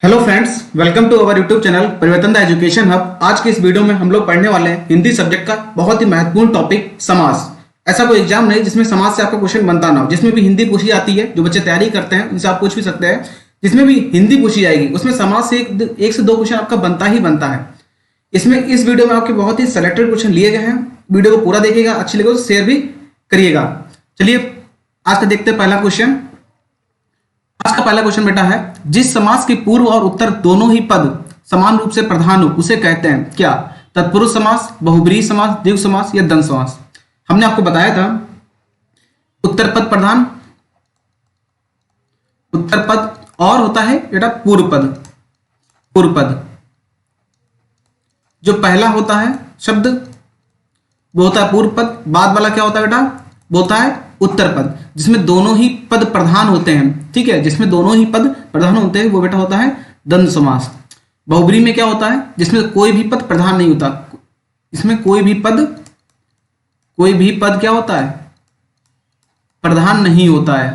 Hello friends, welcome to our YouTube channel Parivartan the education hub. आज के इस video में हम लोग पढ़ने वाले हैं हिंदी सब्जेक्ट का बहुत ही महत्वपूर्ण टॉपिक समास। ऐसा कोई एग्जाम नहीं जिसमें समास से आपका क्वेश्चन बनता ना हो। जिसमें भी हिंदी पूछी जाती है, जो बच्चे तैयारी करते हैं उनसे आप पूछ भी सकते हैं, जिसमें भी हिंदी पूछी जाएगी उसमें समास से एक से दो क्वेश्चन आपका बनता ही बनता है। इसमें इस वीडियो में आपके बहुत ही सेलेक्टेड क्वेश्चन लिए गए हैं। वीडियो को पूरा देखिएगा, अच्छी लगे तो शेयर भी करिएगा। चलिए आज का देखते हैं पहला क्वेश्चन। आज का पहला क्वेश्चन बेटा है, जिस समास के पूर्व और उत्तर दोनों ही पद समान रूप से प्रधान हो उसे कहते हैं क्या? तत्पुरुष समास, बहुब्रीहि समास, द्विगु समास या द्वंद्व समास। हमने आपको बताया था उत्तर पद प्रधान, उत्तर पद और होता है बेटा पूर्व पद। पूर्व पद जो पहला होता है शब्द वो होता है पूर्व पद। बाद वाला क्या होता है बेटा? वो होता है उत्तर पद, जिसमें दोनों ही पद प्रधान होते हैं। ठीक है, जिसमें दोनों ही पद प्रधान होते हैं वो बेटा होता है द्वंद्व समास। बहुब्रीहि में क्या होता है? जिसमें कोई भी पद प्रधान नहीं होता। इसमें कोई भी पद क्या होता है? प्रधान नहीं होता है।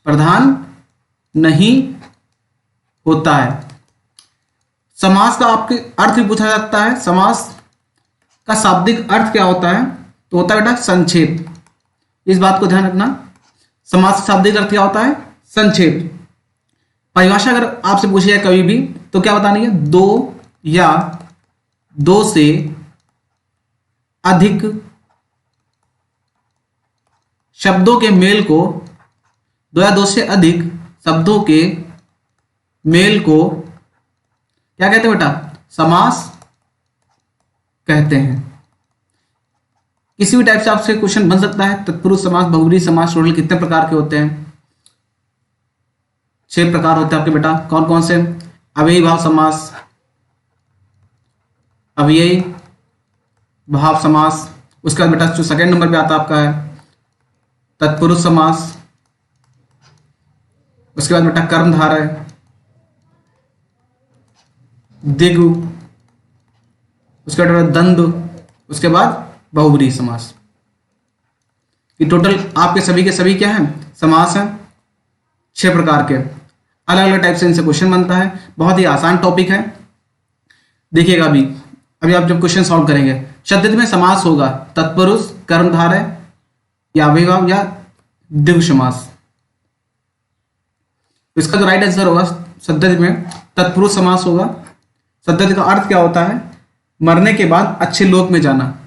प्रधान नहीं होता है। समास का आपके अर्थ भी पूछा जाता है। समास का शाब्दिक अर्थ क्या होता है? तो होता है बेटा संक्षेप। इस बात को ध्यान रखना। समास का शाब्दिक अर्थ क्या होता है? संक्षेप। परिभाषा अगर आपसे पूछी जाए कभी भी तो क्या बतानी है? दो या दो से अधिक शब्दों के मेल को, दो या दो से अधिक शब्दों के मेल को क्या कहते हैं बेटा? समास कहते हैं। किसी भी टाइप से आपसे क्वेश्चन बन सकता है। तत्पुरुष समास, बहुब्रीहि समास टोटल कितने प्रकार के होते हैं? 6 प्रकार होते हैं आपके बेटा। कौन कौन से? अव्ययी भाव समास, अव्ययी भाव समास। उसके बाद बेटा जो सेकंड नंबर पे आता आपका है तत्पुरुष समास। उसके बाद बेटा कर्मधारय, द्विगु, उसके बाद द्वंद्व, उसके बाद बहुब्रीहि समास। ये टोटल आपके सभी के सभी क्या है? समास है। 6 प्रकार के अलग अलग टाइप से इनसे क्वेश्चन बनता है। बहुत ही आसान टॉपिक है। देखिएगा अभी आप जब क्वेश्चन सॉल्व करेंगे, शब्द में समास होगा तत्पुरुष, कर्मधारय या अव्ययीभाव या द्विगु समास। इसका जो राइट आंसर होगा शब्द में तत्पुरुष समास होगा। शब्द का अर्थ क्या होता है? मरने के बाद अच्छे लोक में जाना।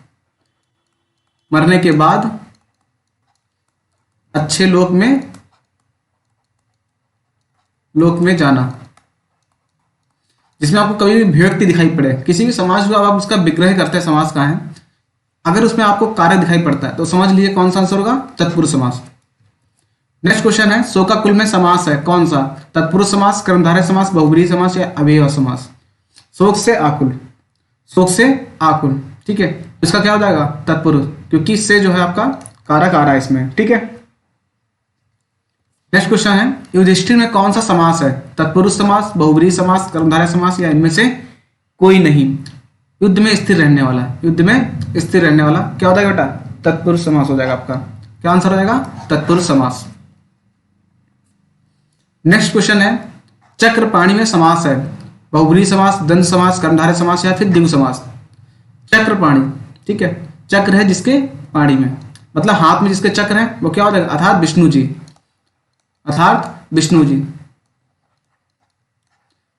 मरने के बाद अच्छे लोक में जाना। जिसमें आपको कभी भी विभक्ति दिखाई पड़े, किसी भी समास को आप उसका विग्रह करते हैं समास का है, अगर उसमें आपको कार्य दिखाई पड़ता है तो समझ लीजिए कौन सा आंसर होगा? तत्पुरुष समास। नेक्स्ट क्वेश्चन है, शोक का कुल में समास है कौन सा? तत्पुरुष समास, कर्मधारय समास, बहुब्रीहि समास या अव्ययीभाव समास। शोक से आकुल, शोक से आकुल। ठीक है, इसका क्या हो जाएगा? तत्पुरुष, क्योंकि इससे जो है आपका कारक आ रहा है इसमें। ठीक है, नेक्स्ट क्वेश्चन है, युधिष्ठिर में कौन सा समास है? तत्पुरुष समास, बहुब्रीहि समास, कर्मधारय समास या इनमें से कोई नहीं। युद्ध में स्थिर रहने वाला, युद्ध में स्थिर रहने वाला क्या होता है बेटा? तत्पुरुष समास हो जाएगा आपका। क्या आंसर हो जाएगा? तत्पुरुष समास। नेक्स्ट क्वेश्चन है, चक्रपाणी में समास है बहुब्रीहि समास, द्वंद्व समास, कर्मधारय समास या फिर द्विगु समास। चक्रपाणी, ठीक है, चक्र है जिसके पाणी में, मतलब हाथ में जिसके चक्र है वो क्या होता है? अर्थात विष्णु जी, अर्थात विष्णु जी।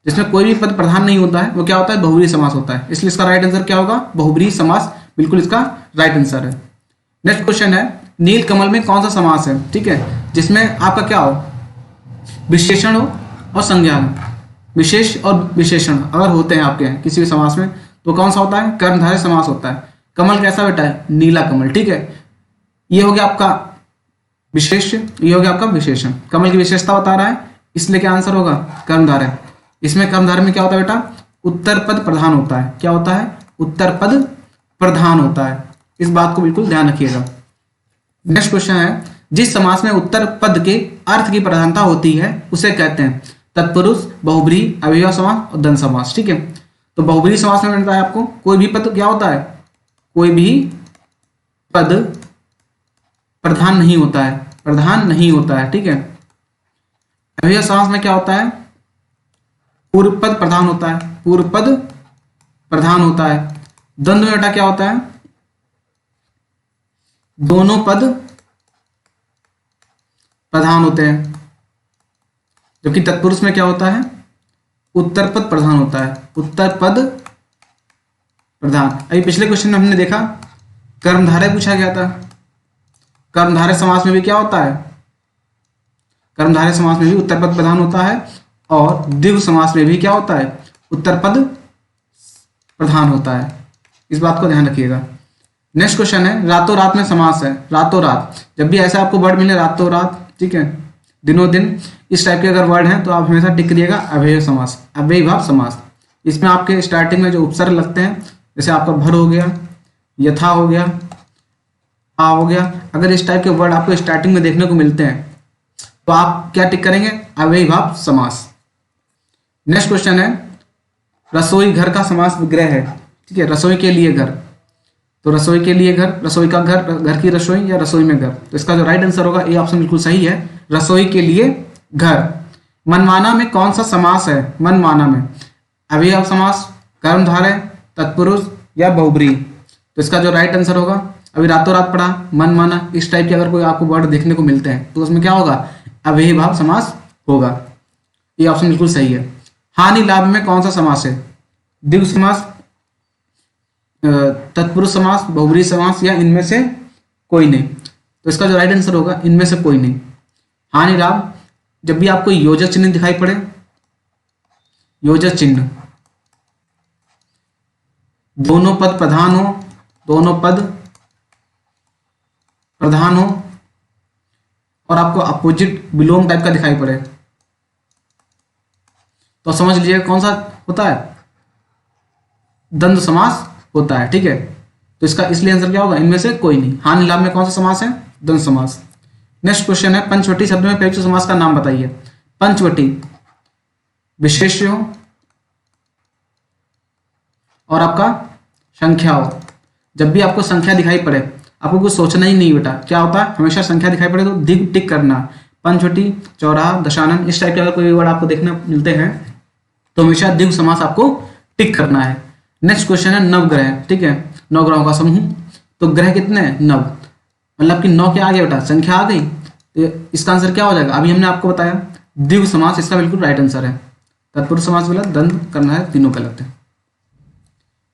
जिसमें कोई भी पद प्रधान नहीं होता है वो क्या होता है? बहुब्रीहि समास होता है। इसलिए इसका राइट आंसर क्या होगा? बहुब्रीहि समास, बिल्कुल इसका राइट आंसर है। नेक्स्ट क्वेश्चन है, नील कमल में कौन सा समास है? ठीक है, जिसमें आपका क्या हो? विशेषण हो और संज्ञा हो। विशेष और विशेषण अगर होते हैं आपके किसी भी समास में तो कौन सा होता है? कर्मधारय समास होता है। कमल कैसा बेटा है? नीला कमल। ठीक है, ये हो गया आपका विशेष, ये हो गया आपका विशेषण। कमल की विशेषता बता रहा है, इसलिए क्या आंसर होगा? कर्मधारय। इसमें कर्मधारय में क्या होता है बेटा? उत्तर पद प्रधान होता है। क्या होता है? उत्तर पद प्रधान होता है। इस बात को बिल्कुल ध्यान रखिएगा। नेक्स्ट क्वेश्चन है, जिस समास में उत्तर पद के अर्थ की प्रधानता होती है उसे कहते हैं तत्पुरुष, बहुब्रीहि, अव्ययीभाव समास और द्वंद्व समास। ठीक है, तो बहुब्रीहि समास में मिलता है आपको कोई भी पद क्या होता है? कोई भी पद प्रधान नहीं होता है, प्रधान नहीं होता है। ठीक है, अव्ययीभाव समास में क्या होता है? पूर्व पद प्रधान होता है, पूर्व पद प्रधान होता है। द्वंद्व में बेटा क्या होता है, दोनों पद प्रधान होते हैं। जबकि तत्पुरुष में क्या होता है, उत्तर पद प्रधान होता है, उत्तर पद प्रधान। अभी पिछले क्वेश्चन में हमने देखा कर्मधारय पूछा गया था। कर्मधारय समास में भी क्या होता है, कर्मधारय समास में भी उत्तर पद प्रधान होता है और द्विगु समास में भी क्या होता है, उत्तर पद प्रधान होता है। इस बात को ध्यान रखिएगा। नेक्स्ट क्वेश्चन है रातों रात में समास है। रातों रात, जब भी ऐसा आपको वर्ड मिले रातों रात, ठीक है, दिनों दिन, इस टाइप के अगर वर्ड हैं तो आप हमेशा टिक करिएगा अव्ययीभाव समास, अव्ययीभाव समास। इसमें आपके स्टार्टिंग में जो उपसर्ग लगते हैं, जैसे आपका भर हो गया, यथा हो गया, आ हो गया, अगर इस टाइप के वर्ड आपको स्टार्टिंग में देखने को मिलते हैं तो आप क्या टिक करेंगे, अव्ययीभाव समास। नेक्स्ट क्वेश्चन है रसोई घर का समास विग्रह है, ठीक है, रसोई के लिए घर, तो रसोई के लिए घर, रसोई का घर, घर की रसोई या रसोई में घर, तो इसका जो राइट आंसर होगा ए ऑप्शन बिल्कुल सही है, रसोई के लिए घर। मनमाना में कौन सा समास है, मनमाना में अव्ययीभाव समास, कर्मधारय, तत्पुरुष या बहुब्रीहि, तो इसका जो राइट आंसर होगा, अभी रातों रात पढ़ा, मनमाना, इस टाइप के अगर कोई आपको वर्ड देखने को मिलते हैं तो उसमें क्या होगा, अव्ययीभाव समास होगा। ये ऑप्शन बिल्कुल सही है। हानि लाभ में कौन सा समास है, द्विगु समास, तत्पुरुष समास, बहुब्रीहि समास या इनमें से कोई नहीं, तो इसका जो राइट आंसर होगा इनमें से कोई नहीं। हानि लाभ, जब भी आपको योजक चिन्ह दिखाई पड़े, योजक चिन्ह, दोनों पद प्रधान हो, दोनों पद प्रधान हो और आपको अपोजिट विलोम टाइप का दिखाई पड़े, तो समझ लीजिए कौन सा होता है, द्वंद्व समास होता है, ठीक है। तो इसका इसलिए आंसर क्या होगा, इनमें से कोई नहीं। हानि लाभ में कौन सा समास है, द्वंद्व समास। नेक्स्ट क्वेश्चन है पंचवटी शब्द में प्रयुक्त समास का नाम बताइए। पंचवटी विशेष्य हो और आपका संख्या हो। जब भी आपको संख्या दिखाई पड़े आपको कुछ सोचना ही नहीं बेटा, क्या होता है, हमेशा संख्या दिखाई पड़े तो दिग टिक करना। पंचवटी, चौराहा, दशानन, इस टाइप के अगर कोई वर्ड आपको देखने मिलते हैं तो हमेशा द्विगु समास आपको टिक करना है। नेक्स्ट क्वेश्चन है नवग्रह, ठीक है, नौ ग्रहों का समूह, तो ग्रह कितने हैं, नव, मतलब कि 9 के आगे बेटा संख्या आ गई, तो इसका आंसर क्या हो जाएगा, अभी हमने आपको बताया द्विगु समास, इसका बिल्कुल राइट आंसर है। तत्पुरुष समास गलत, द्वंद्व करना है, तीनों गलत है।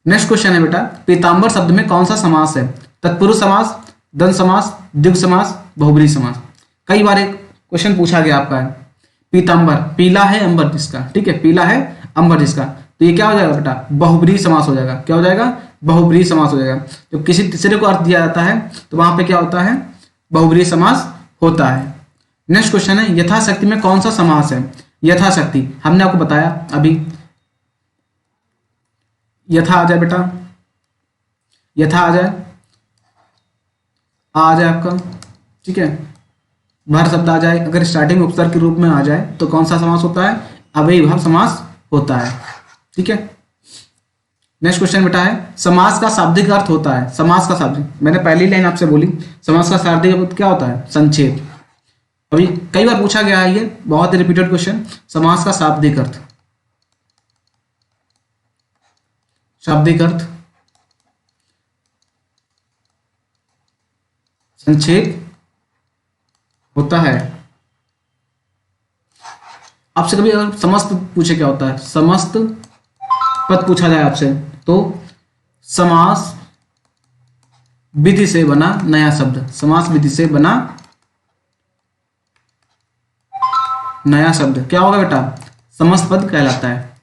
नेक्स्ट क्वेश्चन है बेटा पीताम्बर शब्द में कौन सा समास है, तत्पुरुष समास, द्वंद्व समास, द्विगु समास, बहुब्रीहि समास। कई बार एक क्वेश्चन पूछा गया आपका है, पीताम्बर, पीला है अंबर जिसका, ठीक है, पीला है अंबर जिसका, तो ये क्या हो जाएगा बेटा, बहुब्रीहि समास हो जाएगा। क्या हो जाएगा, बहुब्रीहि समास हो जाएगा। तो किसी तीसरे को अर्थ दिया जाता है तो वहां पे क्या होता है, बहुब्रीहि समास होता है। नेक्स्ट क्वेश्चन है यथाशक्ति में कौन सा समास है। यथाशक्ति हमने आपको बताया अभी, यथा आ जाए बेटा, यथा आ जाए, आ जाए आपका, ठीक है, भर शब्द आ जाए, अगर स्टार्टिंग में उपसर्ग के रूप में आ जाए तो कौन सा समास होता है, अव्ययीभाव समास होता है, ठीक है। नेक्स्ट क्वेश्चन बेटा है समास का शाब्दिक अर्थ होता है। समास का शाब्दिक, मैंने पहली लाइन आपसे बोली, समास का शाब्दिक अर्थ क्या होता है, संक्षेप। अभी कई बार पूछा गया है, ये बहुत ही रिपीटेड क्वेश्चन, समास का शाब्दिक अर्थ, शाब्दिक अर्थ संक्षेप होता है। आपसे कभी अगर समस्त पूछे क्या होता है, समस्त पद पूछा जाए आपसे तो समास विधि से बना नया शब्द, समास विधि से बना नया शब्द क्या होगा बेटा, समस्त पद कहलाता है।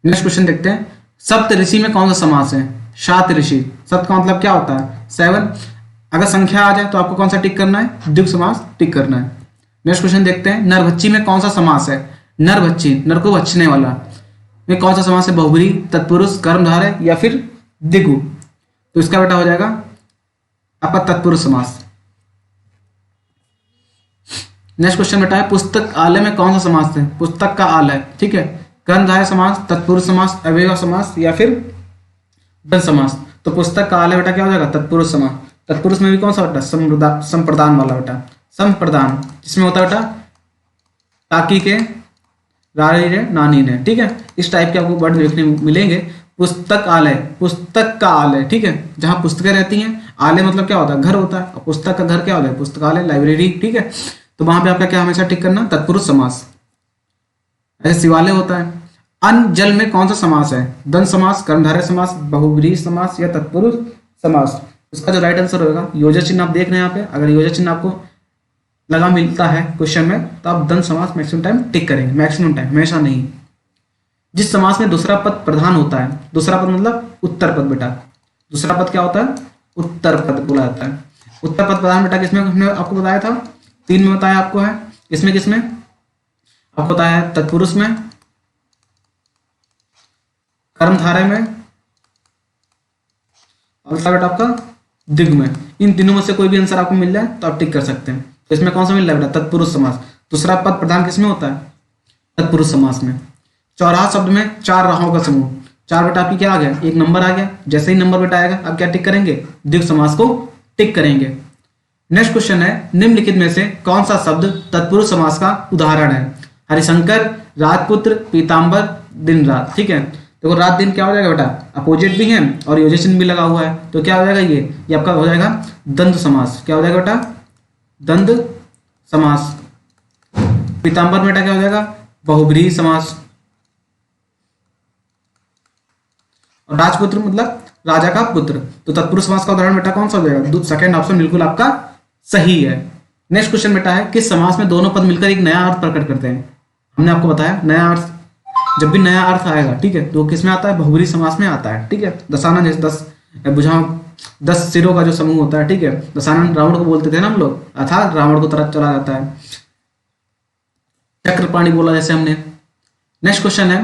नेक्स्ट क्वेश्चन देखते हैं सप्त ऋषि में कौन सा समास है। सात ऋषि, सप्त का मतलब क्या होता है, 7। अगर संख्या आ जाए तो आपको कौन सा टिक करना है, द्विगु समास टिक करना है। नेक्स्ट क्वेश्चन देखते हैं नरभक्षी में कौन सा समास है। नरभक्षी, नर को भक्षने वाला में कौन सा समास है, बहुब्रीहि, तत्पुरुष, कर्मधारय या फिर द्विगु, तो इसका बेटा हो जाएगा आपका तत्पुरुष समास। नेक्स्ट क्वेश्चन बेटा है पुस्तक आलय में कौन सा समास है। पुस्तक का आलय, ठीक है, कर्मधारय समास, तत्पुरुष समास, अव्ययीभाव समास या फिर द्वंद्व समास। तो पुस्तक का आलय बेटा क्या हो जाएगा, तत्पुरुष समास। तत्पुरुष में भी कौन सा बेटा, संप्रदान वाला बेटा, संप्रदान, जिसमें होता है बेटा ताकि के रानी ने, नानी ने, ठीक है। इस टाइप के आपको वर्ड देखने मिलेंगे। पुस्तकालय, पुस्तक का आलय, ठीक है, जहाँ पुस्तकें रहती हैं। आलय मतलब क्या होता है? घर होता है। पुस्तक का घर क्या होता है? पुस्तकालय, लाइब्रेरी, ठीक है। तो वहां पे आपका क्या हमेशा टिक करना? तत्पुरुष समास। ऐसे शिवालय होता है। अन्न जल में कौन सा समास है? द्वंद्व समास, कर्मधारय समास, बहुब्रीहि समास या तत्पुरुष समास? उसका जो राइट आंसर होगा, योजक चिन्ह आप देख रहे हैं यहाँ पे, अगर योजक चिन्ह आपको लगा मिलता है क्वेश्चन में तो आप द्वंद्व समास मैक्सिमम टाइम टिक करेंगे, मैक्सिमम टाइम, हमेशा नहीं। जिस समास में दूसरा पद प्रधान होता है, दूसरा पद मतलब उत्तर पद बेटा, दूसरा पद क्या होता है? उत्तर पद बोला जाता है। उत्तर पद प्रधान बेटा किसमें हमने आपको बताया था? 3 में बताया आपको है। किसमें किसमें आपको बताया है? तत्पुरुष में, कर्मधारय में, और बेटा आपका दिग में। इन तीनों में से कोई भी आंसर आपको मिल जाए तो आप टिक कर सकते हैं। तो इसमें कौन सा मिल रहा है बेटा? तत्पुरुष समास। दूसरा पद प्रधान किसमें होता है? तत्पुरुष समास में। चौराहा शब्द में 4 राहों का समूह। 4 बेटा आपकी क्या आ गया? एक नंबर आ गया। जैसे ही नंबर बेटा आएगा आप क्या टिक करेंगे? द्विग समास को टिक करेंगे। नेक्स्ट क्वेश्चन है, निम्नलिखित में से कौन सा शब्द तत्पुरुष समास का उदाहरण है? हरिशंकर, राजपुत्र, पीताम्बर, दिन रात, ठीक है। देखो रात दिन क्या हो जाएगा बेटा? अपोजिट भी है और योजक चिन्ह भी लगा हुआ है, तो क्या हो जाएगा? ये आपका हो जाएगा द्वंद्व समास। क्या हो जाएगा बेटा? द्वंद्व समास। पीताम्बर बेटा क्या हो जाएगा? बहुब्रीहि समास। और राजपुत्र मतलब राजा का पुत्र, तो तत्पुरुष समास का उदाहरण बेटा कौन सा हो जाएगा? सेकंड ऑप्शन बिल्कुल आपका सही है। नेक्स्ट क्वेश्चन बेटा है, किस समास में दोनों पद मिलकर एक नया अर्थ प्रकट करते हैं? हमने आपको बताया नया अर्थ, जब भी नया अर्थ आएगा, ठीक है, तो किस में आता है? बहुब्रीहि समास में आता है, ठीक है। दशानन, जैसे 10 भुजाओं 10 सिरों का जो समूह होता है, ठीक है। दशानन रावण को बोलते थे ना हम लोग, अर्थात रावण को तरफ चला जाता है। चक्रपाणी बोला जैसे हमने। नेक्स्ट क्वेश्चन है,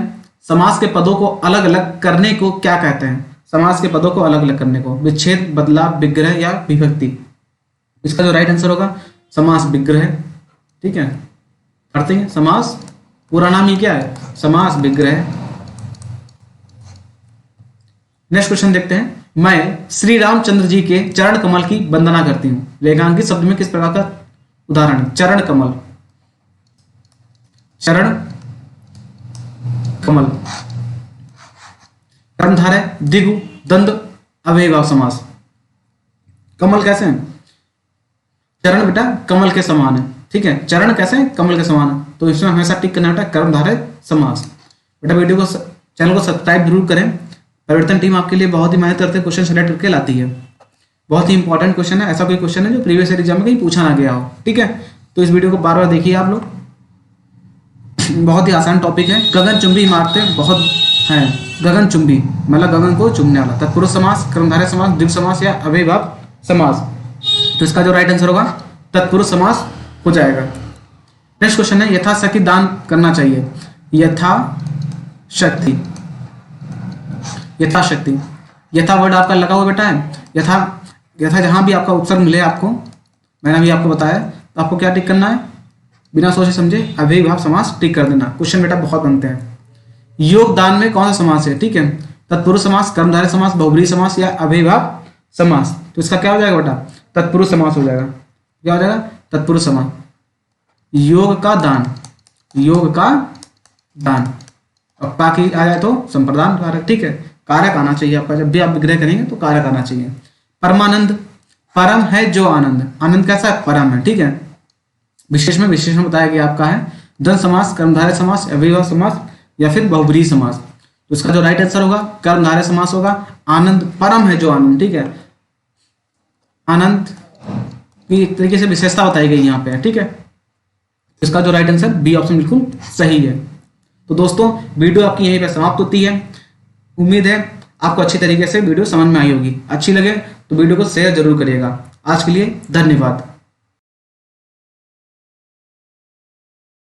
समास के पदों को अलग अलग करने को क्या कहते हैं? समास के पदों को अलग अलग करने को विच्छेद, बदलाव, विग्रह या विभक्ति? इसका जो राइट आंसर होगा समास विग्रह, ठीक है। पढ़ते हैं समास, पूरा नाम ही क्या है? समास विग्रह। नेक्स्ट क्वेश्चन देखते हैं, मैं श्री रामचंद्र जी के चरण कमल की वंदना करती हूं। रेखांकित शब्द में किस प्रकार का उदाहरण? चरण कमल, चरण कमल। कर्मधारय, द्विगु, द्वंद्व, अव्ययीभाव समास। कमल कैसे हैं? चरण बेटा कमल के समान है, ठीक है। चरण कैसे हैं? कमल के समान है, तो इसमें हमेशा टिक करना बेटा कर्मधारय समास। बेटा वीडियो को, चैनल को सब्सक्राइब जरूर करें। परिवर्तन टीम आपके लिए बहुत ही मेहनत करते हैं, क्वेश्चन सेलेक्ट करके लाती है। बहुत ही इंपॉर्टेंट क्वेश्चन है, ऐसा कोई क्वेश्चन है जो प्रीवियस ईयर एग्जाम में कहीं पूछा ना गया हो, ठीक है। तो इस वीडियो को बार बार देखिए आप लोग, बहुत ही आसान टॉपिक है। गगनचुंबी इमारतें बहुत हैं। गगनचुंबी मतलब गगन को चुमने वाला। तत्पुरुष समास, कर्मधारय समास, द्विगु समास या अव्ययीभाव समास? तो इसका जो राइट आंसर होगा तत्पुरुष समास हो जाएगा। नेक्स्ट क्वेश्चन है, यथाशक्ति दान करना चाहिए। यथाशक्ति, यथाशक्ति, यथा वर्ड आपका लगा हुआ बेटा है। यथा, यथा जहां भी आपका उपसर्ग मिले आपको, मैंने अभी आपको बताया, तो आपको क्या टिक करना है? बिना सोचे समझे अव्ययीभाव समास टिक कर देना। क्वेश्चन बेटा बहुत बनते हैं। योगदान में कौन सा समास है? ठीक है, तत्पुरुष समास, कर्मधारय समास, बहुब्रीहि समास या अव्ययीभाव समास? तो इसका क्या हो जाएगा बेटा? तत्पुरुष समास हो जाएगा। क्या हो जाएगा? तत्पुरुष समास। योग का दान, योग का दान। और बाकी आ जाए तो संप्रदान कारक, ठीक है। कारक आना चाहिए आपका, जब भी आप विग्रह करेंगे तो कारक आना चाहिए। परमानंद, परम है जो आनंद। आनंद कैसा है? परम है, ठीक है। विशेष में बताया गया आपका है द्वंद्व समास, कर्मधारय समास, अव्ययीभाव समास या फिर बहुब्रीहि समास? तो इसका जो राइट आंसर होगा कर्मधारय समास होगा। आनंद, परम है जो आनंद, ठीक है। आनंद की एक तरीके से विशेषता बताई गई यहाँ पे, ठीक है। इसका जो राइट आंसर बी ऑप्शन बिल्कुल सही है। तो दोस्तों वीडियो आपकी यहीं पे समाप्त होती है। उम्मीद है आपको अच्छी तरीके से वीडियो समझ में आई होगी। अच्छी लगे तो वीडियो को शेयर जरूर करिएगा। आज के लिए धन्यवाद।